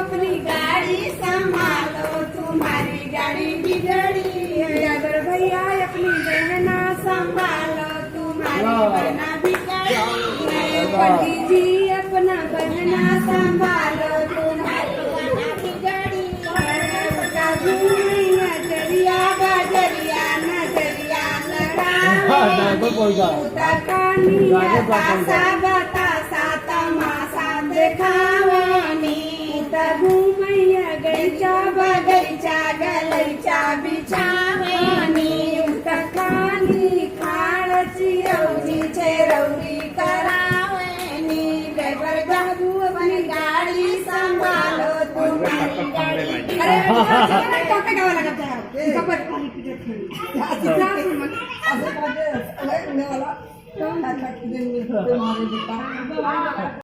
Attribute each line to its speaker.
Speaker 1: अपनी गाड़ी संभालो तुम्हारी गाड़ी बिगड़ी अगर भैया अपनी बहना संभालो तुम्हारी बहना बिगड़ी पंडित जी अपना बहना संभालो तुम्हारी बहना बिगड़ी नजरिया बजरिया नजरिया बतासा तमाशा देखावनी घूमैया गैचा बगैचा गलैचा बिछावनी खाली खाड़ चिरौरी छेरौरी करावनी ड्राइवर बाबू अपनी गाड़ी संभालो तुम्हारी गाड़ी टोके गावा लागत है कपट पानी पिटे खेळी